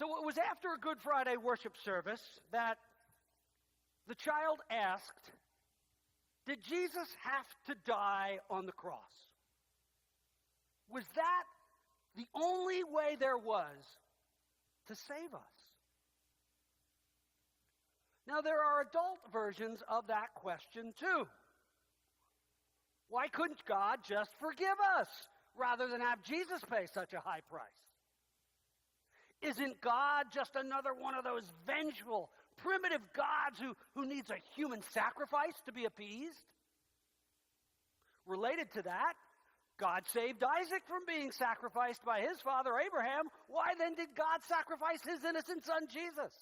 So it was after a Good Friday worship service that the child asked, did Jesus have to die on the cross? Was that the only way there was to save us? Now, there are adult versions of that question too. Why couldn't God just forgive us rather than have Jesus pay such a high price? Isn't God just another one of those vengeful, primitive gods who needs a human sacrifice to be appeased? Related to that, God saved Isaac from being sacrificed by his father Abraham. Why then did God sacrifice his innocent son Jesus?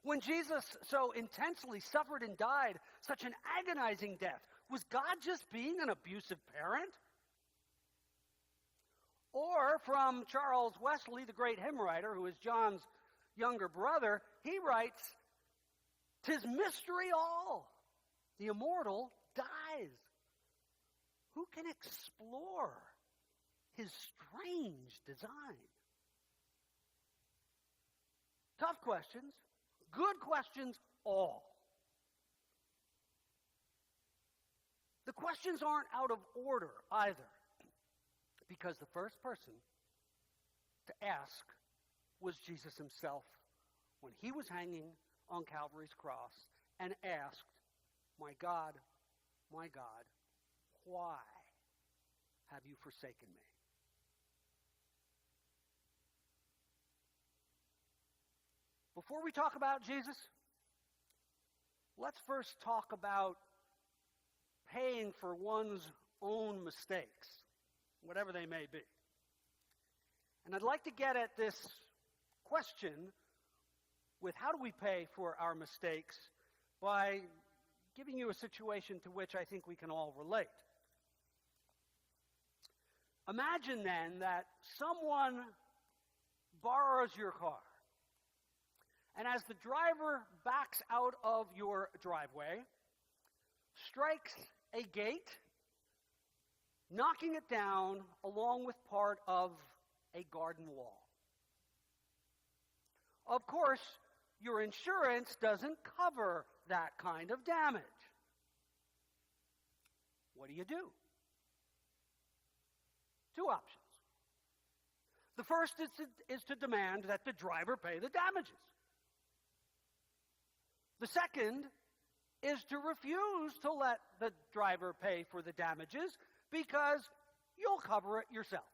When Jesus so intensely suffered and died such an agonizing death, was God just being an abusive parent? Or from Charles Wesley, the great hymn writer, who is John's younger brother, he writes, "'Tis mystery all, the immortal dies. Who can explore his strange design?" Tough questions, good questions all. The questions aren't out of order either, because the first person to ask was Jesus himself when he was hanging on Calvary's cross and asked, my God, why have you forsaken me?" Before we talk about Jesus, let's first talk about paying for one's own mistakes, whatever they may be. And I'd like to get at this question with how do we pay for our mistakes by giving you a situation to which I think we can all relate. Imagine then that someone borrows your car, and as the driver backs out of your driveway, strikes a gate, knocking it down along with part of a garden wall. Of course, your insurance doesn't cover that kind of damage. What do? Two options. The first is to demand that the driver pay the damages. The second is to refuse to let the driver pay for the damages because you'll cover it yourself.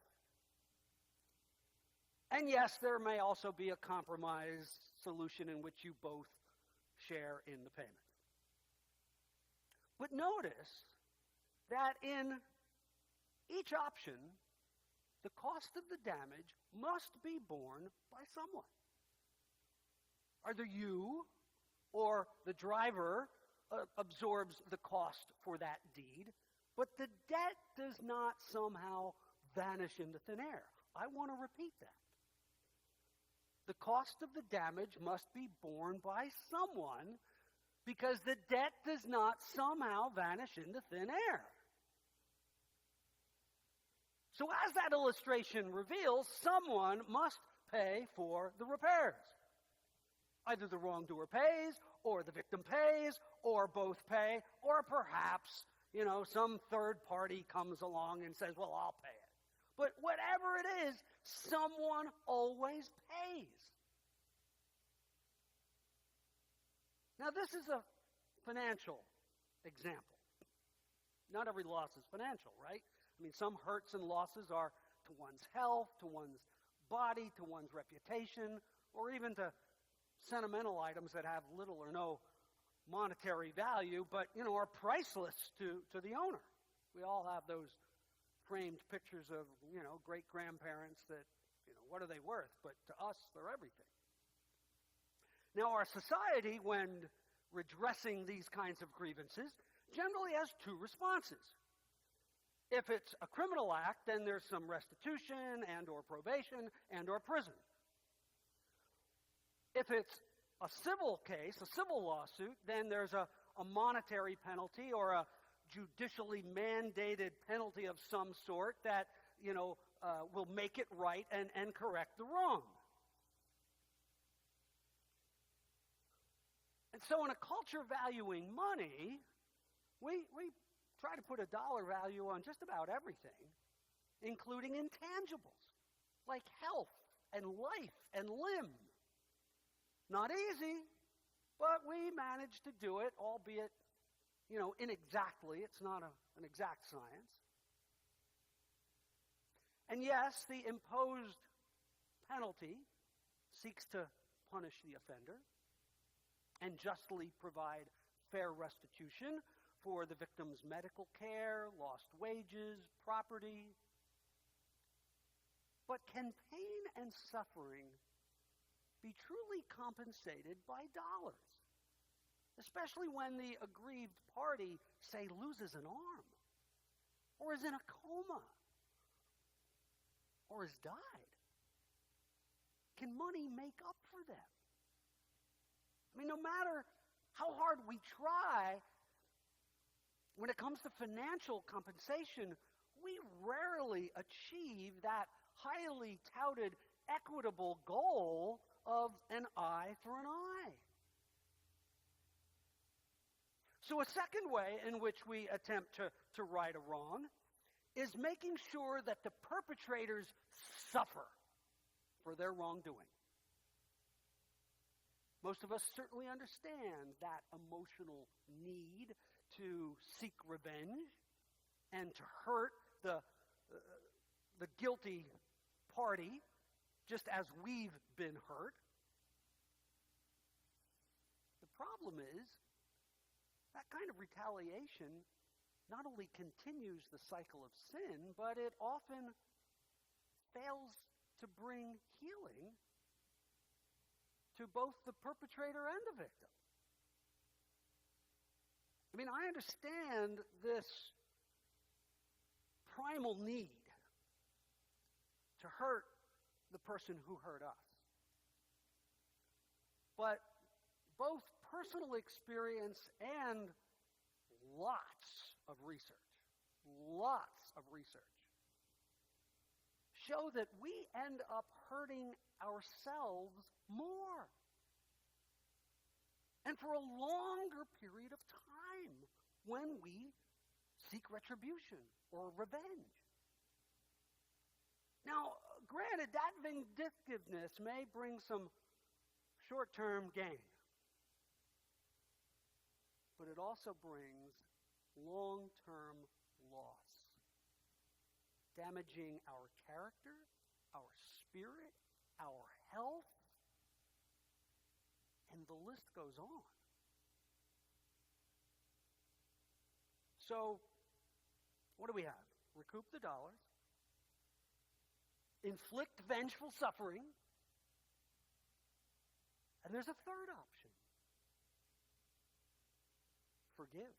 And yes, there may also be a compromise solution in which you both share in the payment. But notice that in each option, the cost of the damage must be borne by someone. Either you or the driver absorbs the cost for that deed, but the debt does not somehow vanish into thin air. I want to repeat that. The cost of the damage must be borne by someone because the debt does not somehow vanish into thin air. So as that illustration reveals, someone must pay for the repairs. Either the wrongdoer pays, or the victim pays, or both pay, or perhaps, some third party comes along and says, well, I'll pay it. But whatever it is, someone always pays. Now, this is a financial example. Not every loss is financial, right? I mean, some hurts and losses are to one's health, to one's body, to one's reputation, or even to sentimental items that have little or no monetary value, but, are priceless to the owner. We all have those framed pictures of, great-grandparents that, what are they worth? But to us, they're everything. Now, our society, when redressing these kinds of grievances, generally has two responses. If it's a criminal act, then there's some restitution and or probation and or prison. If it's a civil case, a civil lawsuit, then there's a monetary penalty or a judicially mandated penalty of some sort that, will make it right and correct the wrong. And so in a culture valuing money, we try to put a dollar value on just about everything, including intangibles like health and life and limb. Not easy, but we manage to do it, albeit, inexactly. It's not an exact science. And yes, the imposed penalty seeks to punish the offender and justly provide fair restitution for the victim's medical care, lost wages, property. But can pain and suffering be truly compensated by dollars? Especially when the aggrieved party, say, loses an arm, or is in a coma, or has died. Can money make up for them? I mean, no matter how hard we try, when it comes to financial compensation, we rarely achieve that highly touted equitable goal of an eye for an eye. So a second way in which we attempt to right a wrong is making sure that the perpetrators suffer for their wrongdoing. Most of us certainly understand that emotional need to seek revenge and to hurt the guilty party just as we've been hurt. The problem is that kind of retaliation not only continues the cycle of sin, but it often fails to bring healing to both the perpetrator and the victim. I mean, I understand this primal need to hurt the person who hurt us. But both personal experience and lots of research show that we end up hurting ourselves more and for a longer period of time when we seek retribution or revenge. Now, granted, that vindictiveness may bring some short-term gain, but it also brings long-term loss, damaging our character, our spirit, our health, and the list goes on. So, what do we have? Recoup the dollars, inflict vengeful suffering, and there's a third option. Forgive.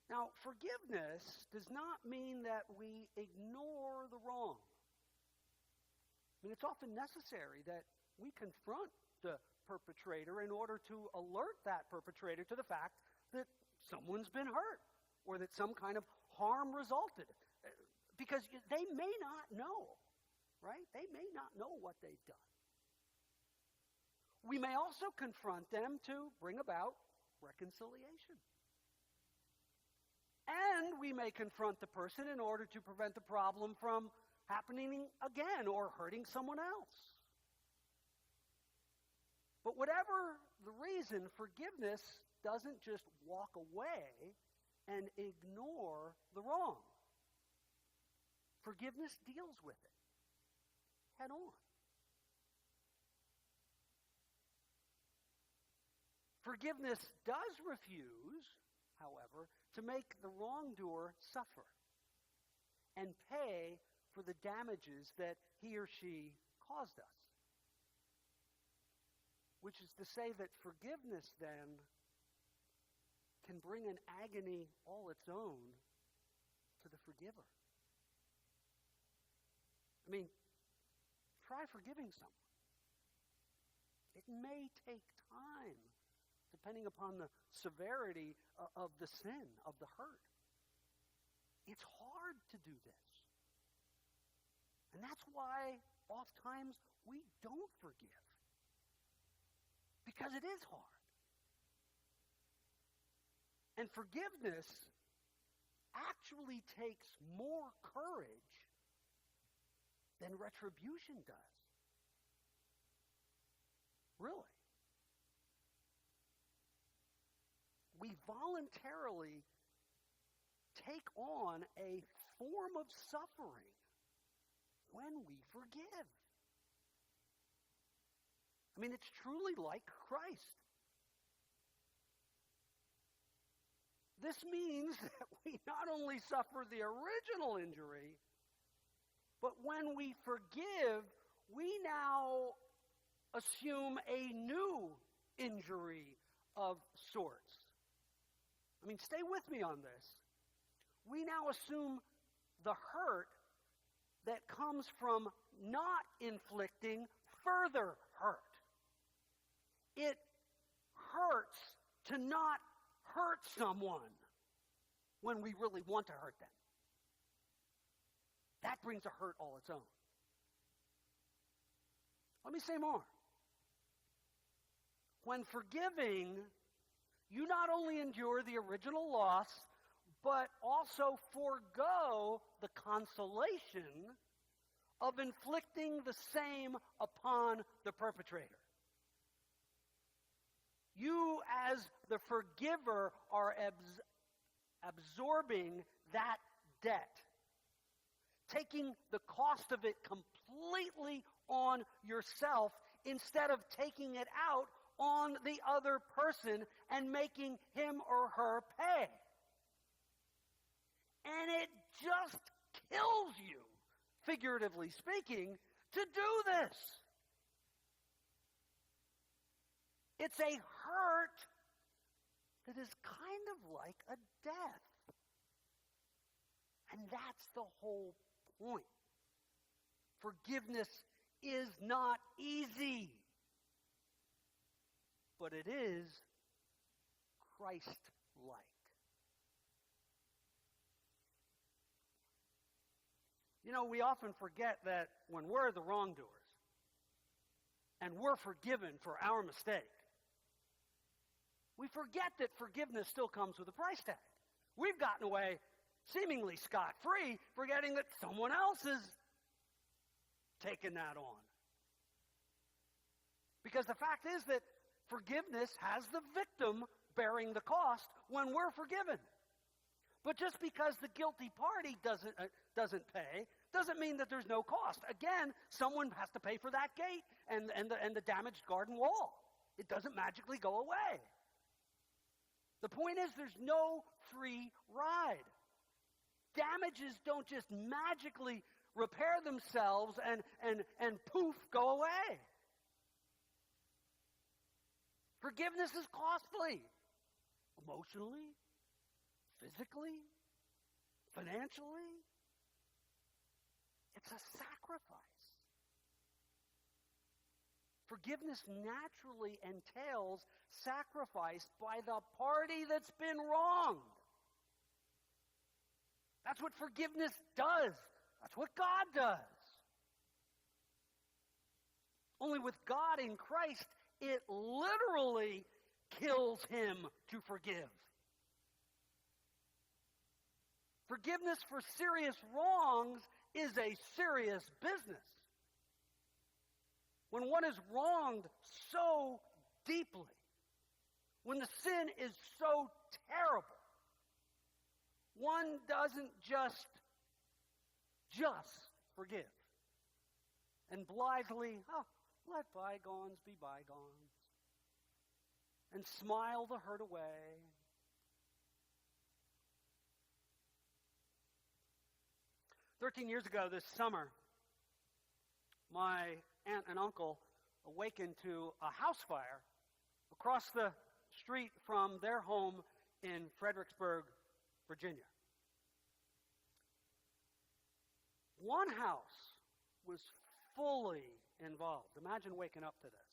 Now, forgiveness does not mean that we ignore the wrong. I mean, it's often necessary that we confront the perpetrator in order to alert that perpetrator to the fact that someone's been hurt or that some kind of harm resulted. Because they may not know, right? They may not know what they've done. We may also confront them to bring about reconciliation. And we may confront the person in order to prevent the problem from happening again or hurting someone else. But whatever the reason, forgiveness doesn't just walk away and ignore the wrong. Forgiveness deals with it head on. Forgiveness does refuse, however, to make the wrongdoer suffer and pay for the damages that he or she caused us. Which is to say that forgiveness then can bring an agony all its own to the forgiver. I mean, try forgiving someone. It may take time, depending upon the severity of the sin, of the hurt. It's hard to do this. And that's why oftentimes we don't forgive. Because it is hard. And forgiveness actually takes more courage than retribution does. Really. We voluntarily take on a form of suffering when we forgive. I mean, it's truly like Christ. This means that we not only suffer the original injury, but when we forgive, we now assume a new injury of sorts. I mean, stay with me on this. We now assume the hurt that comes from not inflicting further hurt. It hurts to not hurt someone when we really want to hurt them. That brings a hurt all its own. Let me say more. When forgiving, you not only endure the original loss, but also forego the consolation of inflicting the same upon the perpetrator. You, as the forgiver, are absorbing that debt, taking the cost of it completely on yourself instead of taking it out on the other person and making him or her pay. And it just kills you, figuratively speaking, to do this. It's a hurt that is kind of like a death. And that's the whole point. Forgiveness is not easy, but it is Christ-like. You know, we often forget that when we're the wrongdoers and we're forgiven for our mistake, we forget that forgiveness still comes with a price tag. We've gotten away seemingly scot-free, forgetting that someone else has taken that on. Because the fact is that forgiveness has the victim bearing the cost when we're forgiven. But just because the guilty party doesn't pay, doesn't mean that there's no cost. Again, someone has to pay for that gate and the damaged garden wall. It doesn't magically go away. The point is, there's no free ride. Damages don't just magically repair themselves and poof, go away. Forgiveness is costly. Emotionally, physically, financially. It's a sacrifice. Forgiveness naturally entails sacrifice by the party that's been wronged. That's what forgiveness does. That's what God does. Only with God in Christ, it literally kills him to forgive. Forgiveness for serious wrongs is a serious business. When one is wronged so deeply, when the sin is so terrible, one doesn't just forgive and blithely, let bygones be bygones, and smile the hurt away. "13 years ago this summer, my aunt and uncle awakened to a house fire across the street from their home in Fredericksburg, Virginia. One house was fully involved. Imagine waking up to this.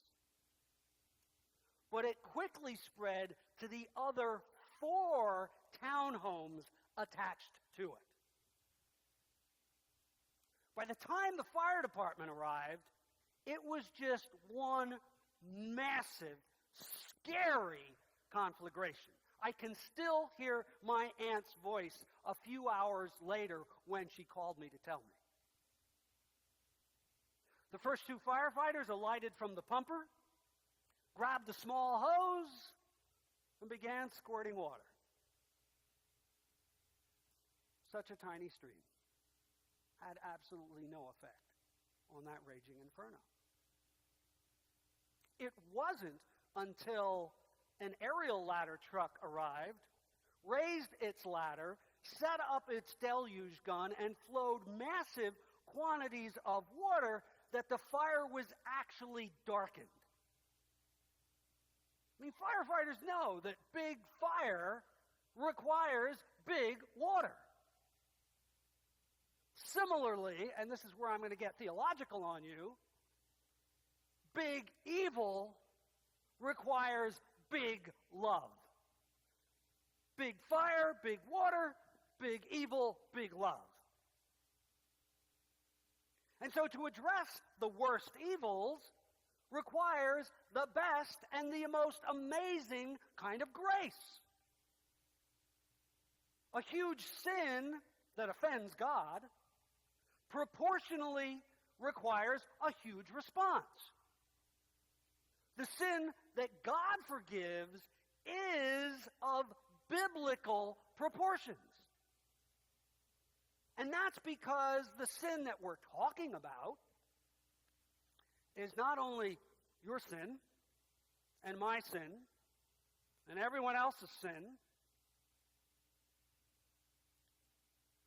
But it quickly spread to the other 4 townhomes attached to it. By the time the fire department arrived, it was just one massive, scary conflagration. I can still hear my aunt's voice a few hours later when she called me to tell me. The first two firefighters alighted from the pumper, grabbed a small hose, and began squirting water. Such a tiny stream had absolutely no effect on that raging inferno. It wasn't until an aerial ladder truck arrived, raised its ladder, set up its deluge gun, and flowed massive quantities of water that the fire was actually darkened. I mean, firefighters know that big fire requires big water. Similarly, and this is where I'm going to get theological on you, big evil requires big love. Big fire, big water, big evil, big love. And so to address the worst evils requires the best and the most amazing kind of grace. A huge sin that offends God proportionally requires a huge response. The sin that God forgives is of biblical proportions. And that's because the sin that we're talking about is not only your sin and my sin and everyone else's sin,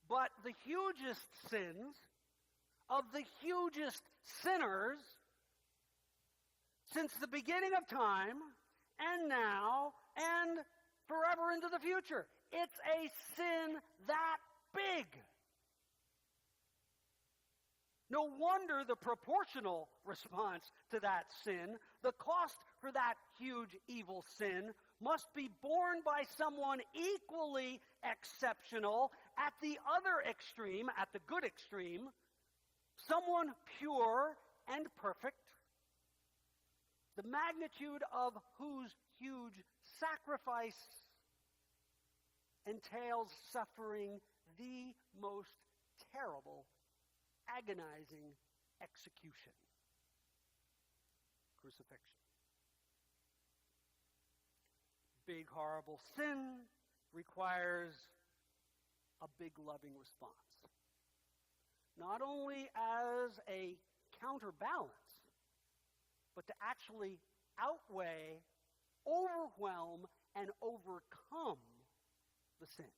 but the hugest sins of the hugest sinners since the beginning of time and now and forever into the future. It's a sin that big. No wonder the proportional response to that sin, the cost for that huge evil sin, must be borne by someone equally exceptional at the other extreme, at the good extreme, someone pure and perfect, the magnitude of whose huge sacrifice entails suffering the most terrible, agonizing execution, crucifixion. Big, horrible sin requires a big, loving response. Not only as a counterbalance, but to actually outweigh, overwhelm, and overcome the sin.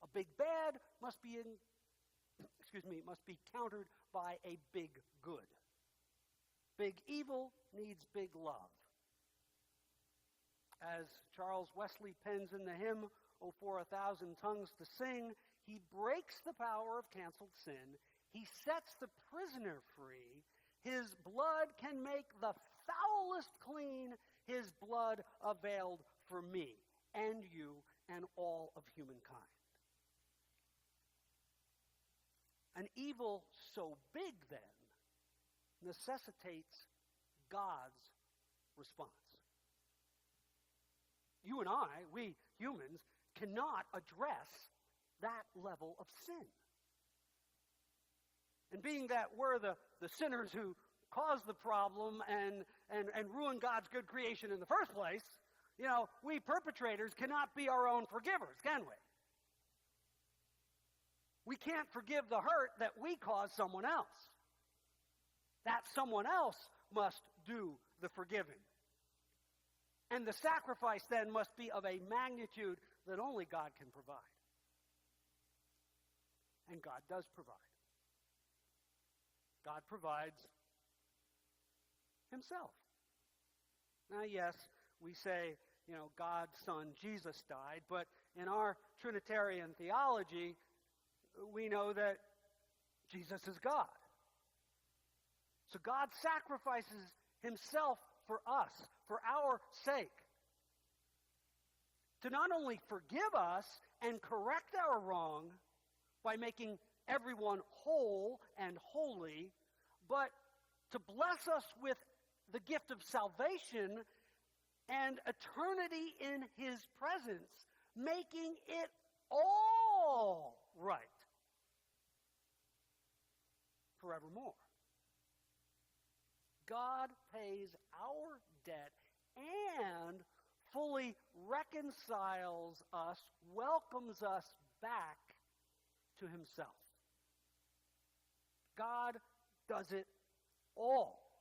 A big bad must be countered by a big good. Big evil needs big love. As Charles Wesley pens in the hymn, "O for 1,000 tongues to sing," he breaks the power of canceled sin. He sets the prisoner free. His blood can make the foulest clean. His blood availed for me and you and all of humankind. An evil so big, then, necessitates God's response. You and I, we humans, cannot address that level of sin. And being that we're the sinners who caused the problem and ruined God's good creation in the first place, we perpetrators cannot be our own forgivers, can we? We can't forgive the hurt that we caused someone else. That someone else must do the forgiving. And the sacrifice then must be of a magnitude that only God can provide. And God does provide. God provides himself. Now, yes, we say, God's Son Jesus died, but in our Trinitarian theology, we know that Jesus is God. So God sacrifices himself for us, for our sake, to not only forgive us and correct our wrong by making everyone whole and holy, but to bless us with the gift of salvation and eternity in his presence, making it all right forevermore. God pays our debt and fully reconciles us, welcomes us back to himself. God does it all,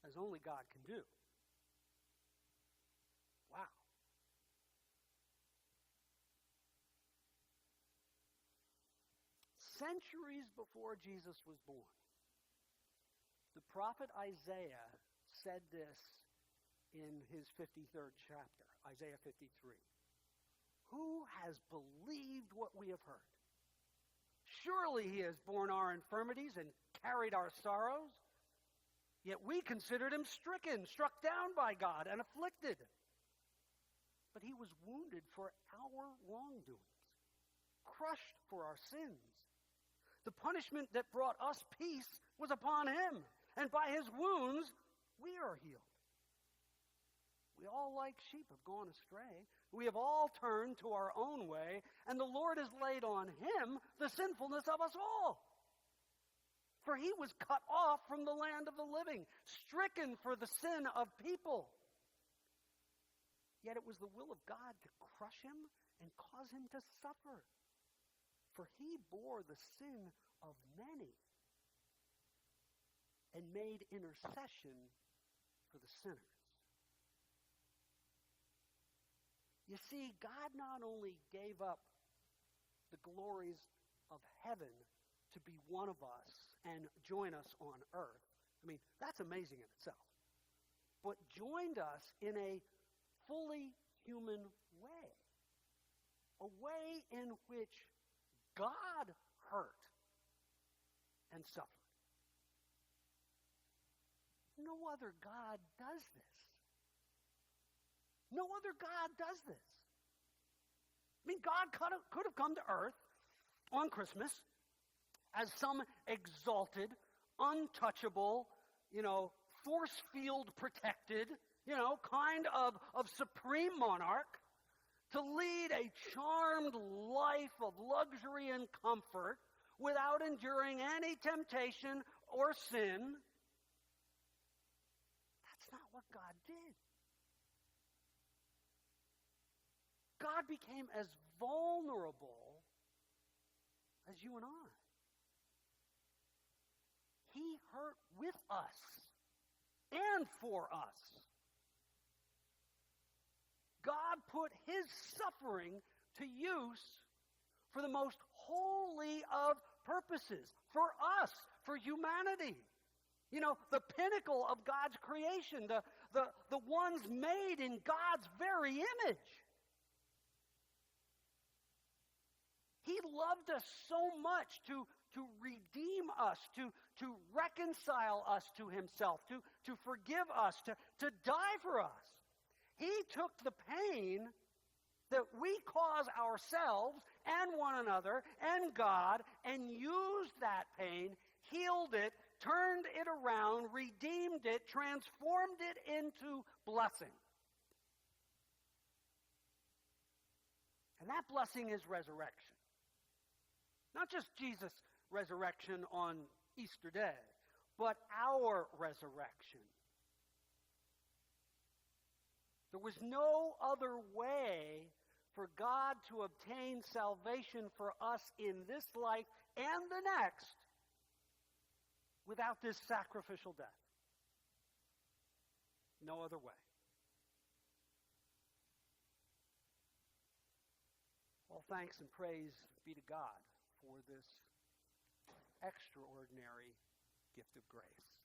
as only God can do. Wow. Centuries before Jesus was born, the prophet Isaiah said this in his 53rd chapter, Isaiah 53. Who has believed what we have heard? Surely he has borne our infirmities and carried our sorrows. Yet we considered him stricken, struck down by God, and afflicted. But he was wounded for our wrongdoings, crushed for our sins. The punishment that brought us peace was upon him, and by his wounds we are healed. We all like sheep have gone astray. We have all turned to our own way, and the Lord has laid on him the sinfulness of us all. For he was cut off from the land of the living, stricken for the sin of people. Yet it was the will of God to crush him and cause him to suffer. For he bore the sin of many and made intercession for the sinners. You see, God not only gave up the glories of heaven to be one of us and join us on earth. I mean, that's amazing in itself. But joined us in a fully human way. A way in which God hurt and suffered. No other God does this. No other God does this. I mean, God could have come to earth on Christmas as some exalted, untouchable, force field protected, kind of supreme monarch to lead a charmed life of luxury and comfort without enduring any temptation or sin. That's not what God did. God became as vulnerable as you and I. He hurt with us and for us. God put his suffering to use for the most holy of purposes, for us, for humanity. The pinnacle of God's creation, the ones made in God's very image. He loved us so much to redeem us, to reconcile us to himself, to forgive us, to die for us. He took the pain that we cause ourselves and one another and God and used that pain, healed it, turned it around, redeemed it, transformed it into blessing. And that blessing is resurrection. Not just Jesus' resurrection on Easter Day, but our resurrection. There was no other way for God to obtain salvation for us in this life and the next without this sacrificial death. No other way. All thanks and praise be to God for this extraordinary gift of grace.